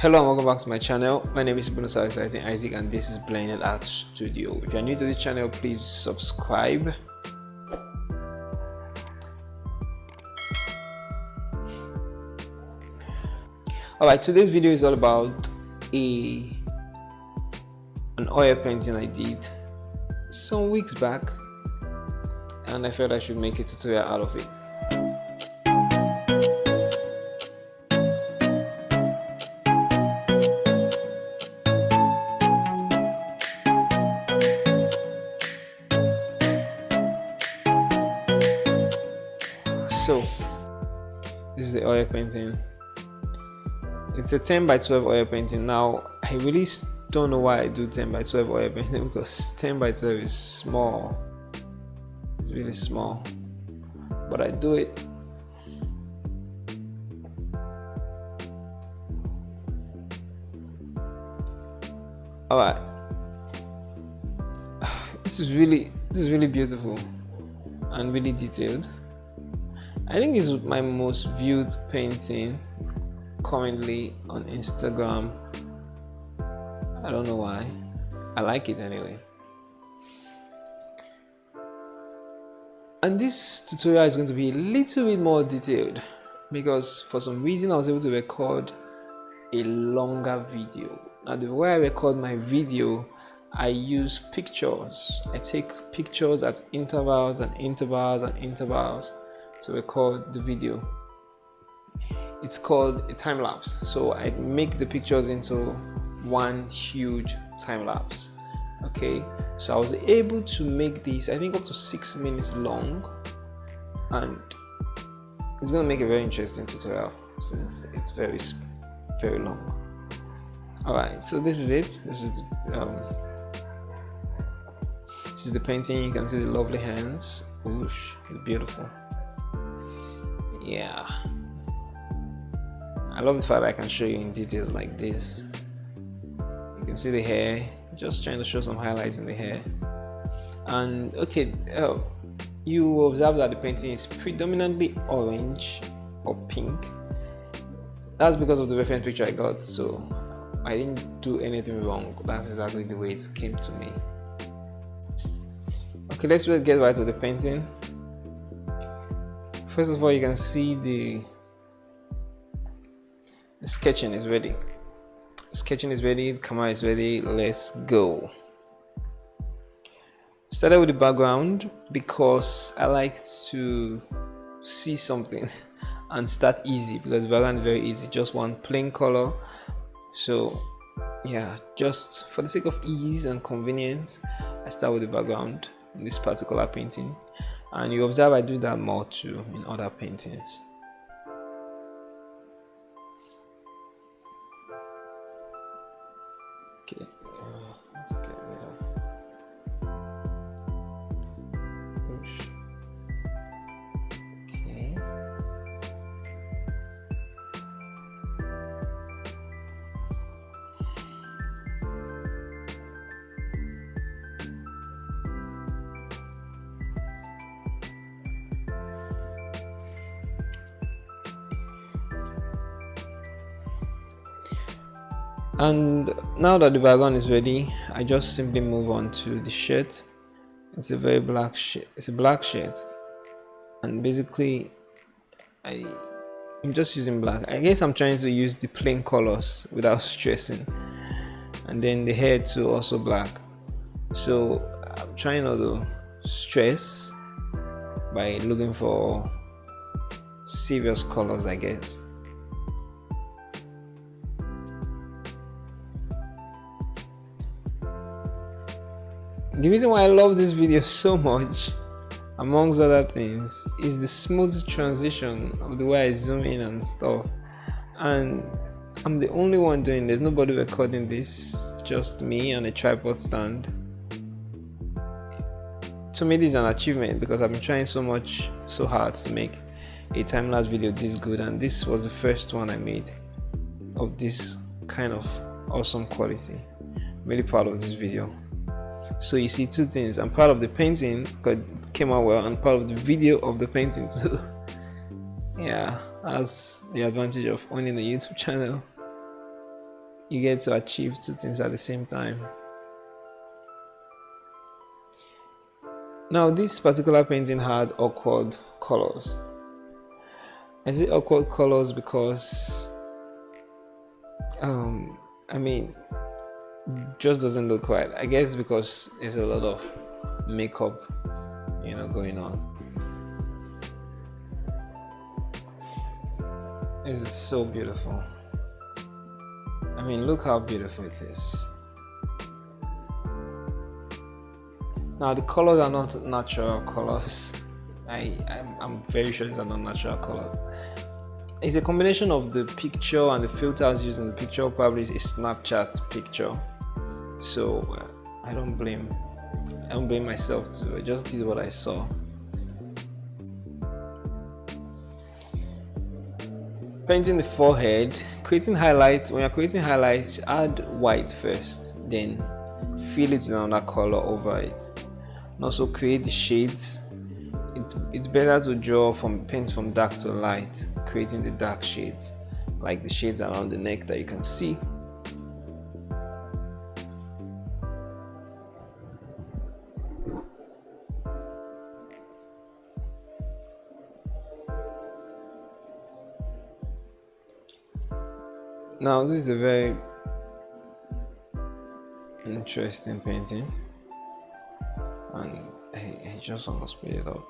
Hello and welcome back to my channel. My name is Isaac and this is Blended Art Studio. If you're new to this channel, please subscribe. Alright, today's video is all about an oil painting I did some weeks back, and I felt I should make a tutorial out of it. So this is the oil painting. It's a 10 by 12 oil painting. Now I really don't know why I do 10 by 12 oil painting, because 10 by 12 is small. It's really small, but I do it. All right, this is really beautiful and really detailed. I think it's my most viewed painting currently on Instagram. I don't know why. I like it anyway. And this tutorial is going to be a little bit more detailed because for some reason I was able to record a longer video. Now the way I record my video, I use pictures. I take pictures at intervals and intervals and intervals to record the video. It's called a time lapse. So I make the pictures into one huge time lapse. Okay, so I was able to make this, I think, up to 6 minutes long, and it's going to make a very interesting tutorial since it's very long. All right, so this is it. This is the painting. You can see the lovely hands. Oosh, it's beautiful. Yeah, I love the fact that I can show you in details like this. You can see the hair, just trying to show some highlights in the hair. And okay, you observe that the painting is predominantly orange or pink. That's because of the reference picture I got, so I didn't do anything wrong. That's exactly the way it came to me. Okay, let's get right to the painting. First of all, you can see the sketching is ready. Sketching is ready, the camera is ready, let's go. Started with the background because I like to see something and start easy, because the background is very easy, just one plain color. So yeah, just for the sake of ease and convenience, I start with the background in this particular painting. And you observe I do that more too in other paintings. Okay, let's get rid of push. Okay. And now that the background is ready, I just simply move on to the shirt. It's a very black shirt. It's a black shirt, and basically I'm just using black. I guess I'm trying to use the plain colors without stressing. And then the hair too, also black. So I'm trying not to stress by looking for serious colors, I guess. The reason why I love this video so much, amongst other things, is the smooth transition of the way I zoom in and stuff. And I'm the only one doing this, nobody recording this, just me and a tripod stand. To me, this is an achievement because I've been trying so hard to make a time-lapse video this good, and this was the first one I made of this kind of awesome quality. I'm really proud of this video. So you see two things. I'm proud of the painting because it came out well, and proud of the video of the painting too. Yeah, that's the advantage of owning a YouTube channel. you get to achieve two things at the same time. Now this particular painting had awkward colors. I say awkward colors because I mean, just doesn't look right. I guess because there's a lot of makeup, going on. It's so beautiful. I mean, look how beautiful it is. Now the colors are not natural colors. I'm very sure these are not natural colors. It's a combination of the picture and the filters used in the picture. Probably a Snapchat picture. So I don't blame myself too. I just did what I saw. Painting the forehead, creating highlights. When you're creating highlights, add white first, then fill it with another color over it. And also create the shades. It's better to paint from dark to light, creating the dark shades, like the shades around the neck that you can see. Now this is a very interesting painting, and I just want to speed it up.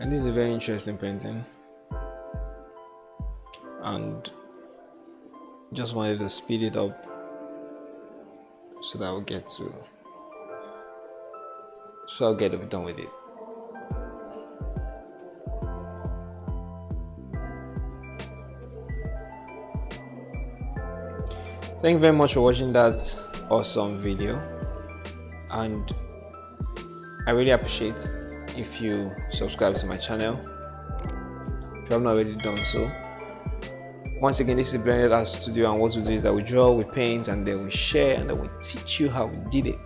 And this is a very interesting painting, and just wanted to speed it up so that I'll get done with it. Thank you very much for watching that awesome video, and I really appreciate if you subscribe to my channel if you have not already done so. Once again, this is Blended Art Studio, and what we do is that we draw, we paint, and then we share, and then we teach you how we did it.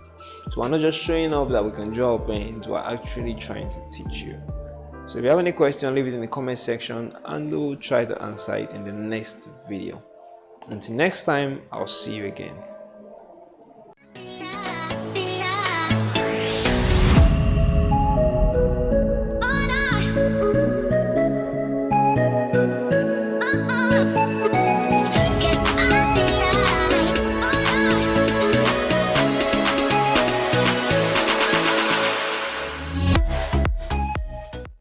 So we're not just showing off that we can draw or paint, we're actually trying to teach you. So if you have any question, leave it in the comment section and we'll try to answer it in the next video. Until next time, I'll see you again.